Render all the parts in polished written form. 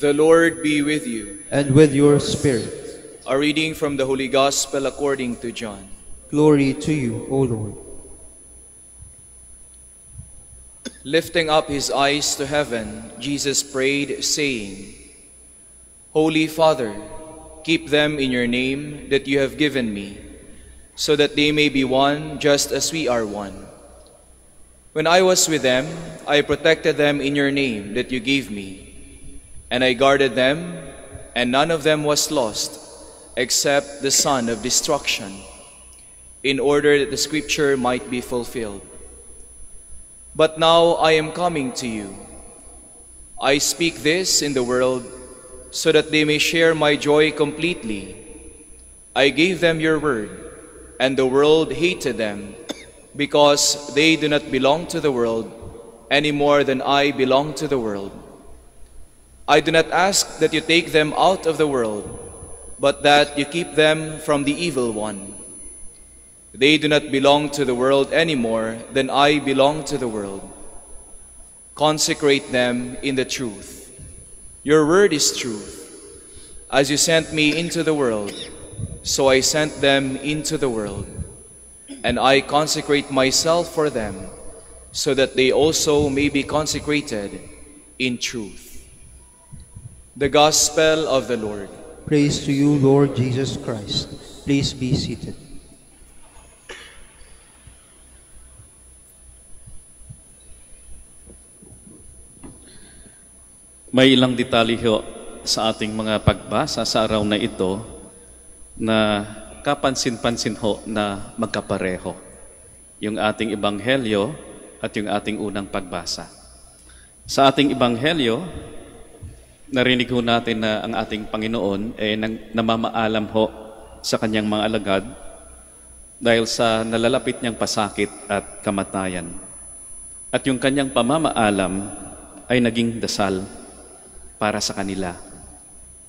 The Lord be with you. And with your spirit. A reading from the Holy Gospel according to John. Glory to you, O Lord. Lifting up his eyes to heaven, Jesus prayed, saying, Holy Father, keep them in your name that you have given me, so that they may be one just as we are one. When I was with them, I protected them in your name that you gave me, and I guarded them, and none of them was lost, except the son of destruction, in order that the scripture might be fulfilled. But now I am coming to you. I speak this in the world, so that they may share my joy completely. I gave them your word, and the world hated them, because they do not belong to the world any more than I belong to the world. I do not ask that you take them out of the world, but that you keep them from the evil one. They do not belong to the world any more than I belong to the world. Consecrate them in the truth. Your word is truth. As you sent me into the world, so I sent them into the world. And I consecrate myself for them, so that they also may be consecrated in truth. The Gospel of the Lord. Praise to you, Lord Jesus Christ. Please be seated. May ilang detalye ho sa ating mga pagbasa sa araw na ito na kapansin-pansin ho na magkapareho. Yung ating ebanghelyo at yung ating unang pagbasa. Sa ating ebanghelyo, narinig ho natin na ang ating Panginoon ay namamaalam ho sa kanyang mga alagad dahil sa nalalapit niyang pasakit at kamatayan. At yung kanyang pamamaalam ay naging dasal para sa kanila.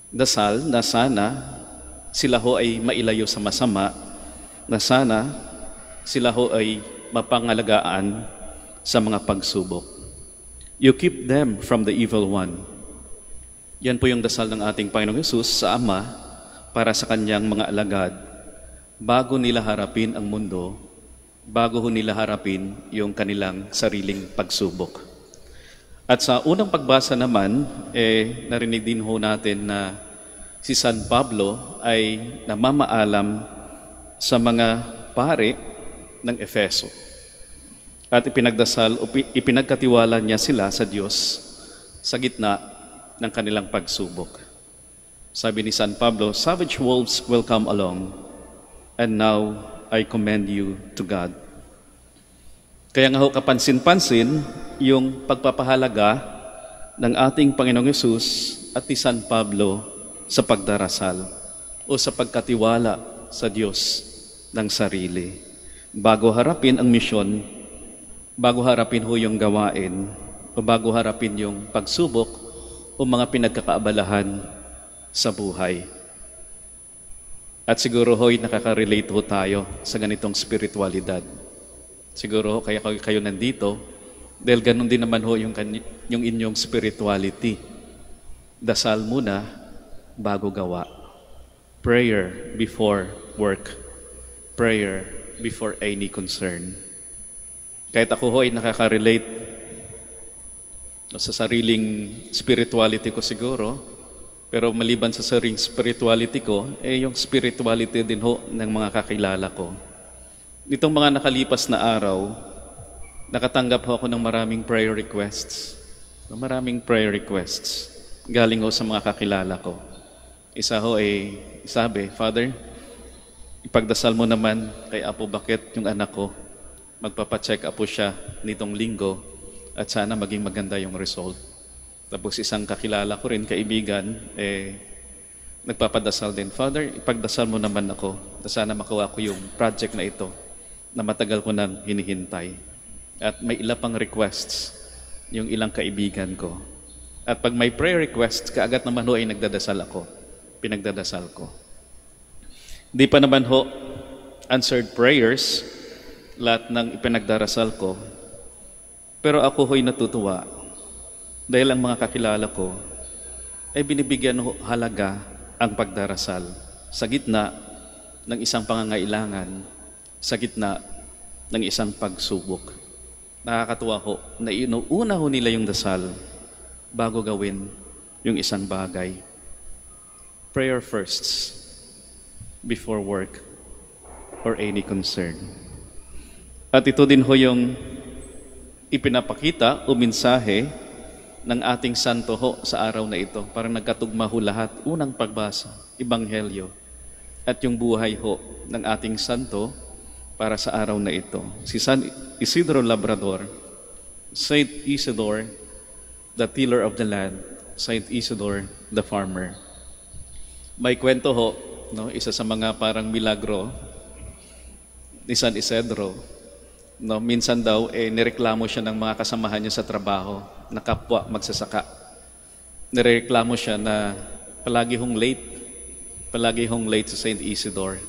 Dasal na sana sila ho ay mailayo sa masama, na sana sila ho ay mapangalagaan sa mga pagsubok. You keep them from the evil one. Yan po yung dasal ng ating Panginoong Hesus sa Ama para sa kanyang mga alagad bago nila harapin ang mundo, bago ho nila harapin yung kanilang sariling pagsubok. At sa unang pagbasa naman, narinig din ho natin na si San Pablo ay namamaalam sa mga pare ng Efeso. At ipinagkatiwala niya sila sa Diyos sa gitna ng kanilang pagsubok. Sabi ni San Pablo, savage wolves will come along, and now I commend you to God. Kaya nga ho kapansin-pansin yung pagpapahalaga ng ating Panginoong Hesus at ni San Pablo sa pagdarasal o sa pagkatiwala sa Diyos ng sarili. Bago harapin ang misyon, bago harapin ho yung gawain, o bago harapin yung pagsubok o mga pinagkakaabalahan sa buhay. At siguro ho'y nakaka-relate ho tayo sa ganitong spiritualidad. Siguro kaya kayo nandito dahil ganun din naman ho yung inyong spirituality. Dasal muna bago gawa. Prayer before work. Prayer before any concern. Kahit ako ho ay nakaka-relate sa sariling spirituality ko siguro, pero maliban sa sariling spirituality ko, yung spirituality din ho ng mga kakilala ko. Nitong mga nakalipas na araw, nakatanggap ho ako ng maraming prayer requests. Maraming prayer requests. Galing ho sa mga kakilala ko. Isa ho ay sabi, Father, ipagdasal mo naman kay Apo Bakit yung anak ko. Magpapacheck up po siya nitong linggo at sana maging maganda yung result. Tapos isang kakilala ko rin, kaibigan, nagpapadasal din, Father, ipagdasal mo naman ako na sana makuha ko yung project na ito na matagal ko nang hinihintay. At may ilang pang requests yung ilang kaibigan ko. At pag may prayer requests, kaagad naman ho ay nagdadasal ako. Pinagdadasal ko. Di pa naman ho answered prayers, lahat ng ipinagdarasal ko. Pero ako ho'y natutuwa dahil ang mga kakilala ko ay binibigyan ho halaga ang pagdarasal sa gitna ng isang pangangailangan, sa gitna ng isang pagsubok. Nakakatuwa ho na inuuna ho nila yung dasal bago gawin yung isang bagay. Prayer first before work or any concern. At ito din ho yung ipinapakita o mensahe ng ating santo ho sa araw na ito. Parang nagkatugma ho lahat. Unang pagbasa, Ebanghelyo, at yung buhay ho ng ating santo para sa araw na ito. Si San Isidro Labrador, Saint Isidore, the tiller of the land, Saint Isidore, the farmer. May kwento ho, no, isa sa mga parang milagro ni San Isidro. No, minsan daw, nireklamo siya ng mga kasamahan niya sa trabaho, na kapwa magsasaka. Nireklamo siya na palagi hong late sa Saint Isidore.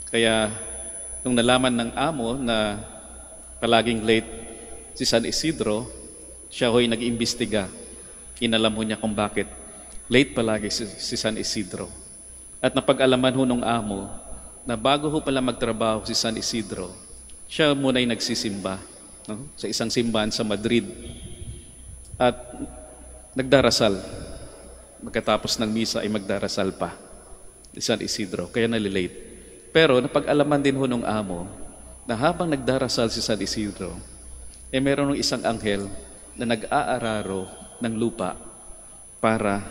Kaya, nung nalaman ng amo na palaging late si San Isidro, siya ho'y nag-imbestiga. Inalam ho niya kung bakit late palagi si San Isidro. At napag-alaman ho nung amo na bago ho pala magtrabaho si San Isidro, siya muna'y nagsisimba, no? Sa isang simbahan sa Madrid. At nagdarasal. Magkatapos ng misa ay magdarasal pa si San Isidro, kaya nalilate. Pero napag-alaman din ho nung amo na habang nagdarasal si San Isidro, meron ng isang anghel na nag-aararo ng lupa para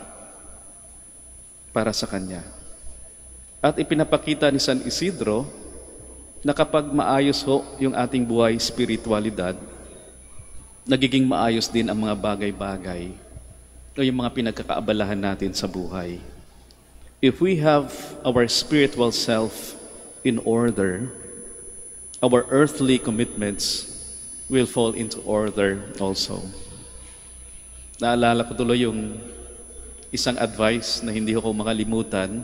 sa kanya. At ipinapakita ni San Isidro na kapag maayos ho yung ating buhay spiritualidad, nagiging maayos din ang mga bagay-bagay o yung mga pinagkakaabalahan natin sa buhay. If we have our spiritual self in order, our earthly commitments will fall into order also. Naalala ko tuloy yung isang advice na hindi ko makalimutan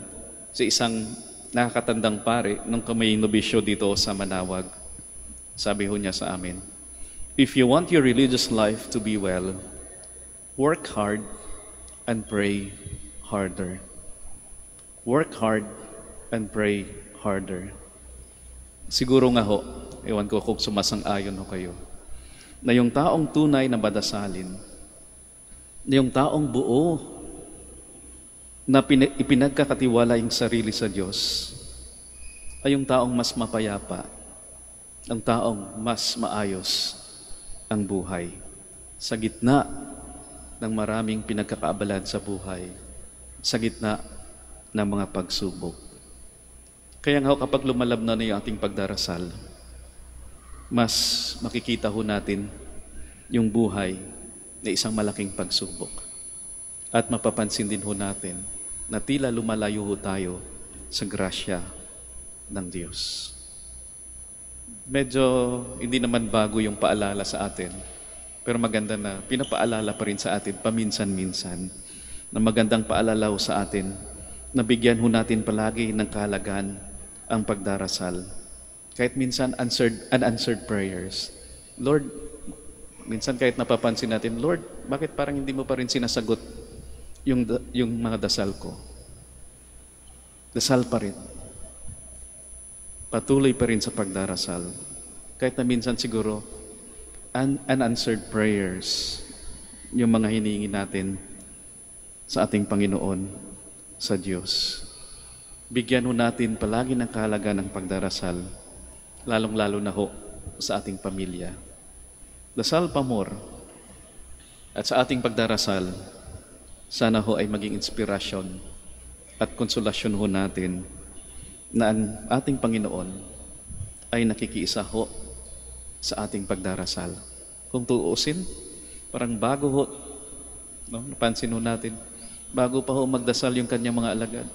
sa isang nakakatandang pare nung kami nobisyo dito sa Manawag. Sabi ho niya sa amin, if you want your religious life to be well, work hard and pray harder. Work hard and pray harder. Siguro nga ho, ewan ko kung sumasang-ayon ho kayo, na yung taong tunay na badasalin, na yung taong buo na ipinagkakatiwala yung sarili sa Diyos, ay yung taong mas mapayapa, ang taong mas maayos ang buhay. Sa gitna ng maraming pinagkakaabalan sa buhay, sa gitna ng mga pagsubok. Kaya nga kapag lumalab na yung ating pagdarasal, mas makikita ho natin yung buhay na isang malaking pagsubok. At mapapansin din ho natin na tila lumalayo ho tayo sa grasya ng Diyos. Medyo hindi naman bago yung paalala sa atin, pero maganda na pinapaalala pa rin sa atin paminsan-minsan, na magandang paalala ho sa atin na bigyan ho natin palagi ng kahalagaan ang pagdarasal. Kahit minsan unanswered prayers. Lord, minsan kahit napapansin natin, Lord, bakit parang hindi mo pa rin sinasagot yung mga dasal ko? Dasal pa rin. Patuloy pa rin sa pagdarasal. Kahit na minsan siguro, unanswered prayers, yung mga hinihingi natin sa ating Panginoon, sa Diyos. Bigyan ho natin palagi ng kahalagaan ng pagdarasal, lalong-lalo na ho sa ating pamilya. Dasal pa more. At sa ating pagdarasal, sana ho ay maging inspirasyon at konsolasyon ho natin na ang ating Panginoon ay nakikiisa ho sa ating pagdarasal. Kung tuusin, parang bago ho, no? Napansin ho natin, bago pa ho magdasal yung kanyang mga alagad,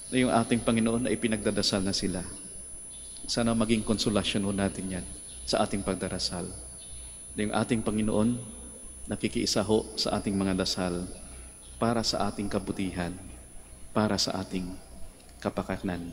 na yung ating Panginoon ay ipinagdadasal na sila. Sana maging konsolasyon ho natin yan sa ating pagdarasal. Na yung ating Panginoon nakikiisa ho sa ating mga dasal para sa ating kabutihan, para sa ating kapakanan.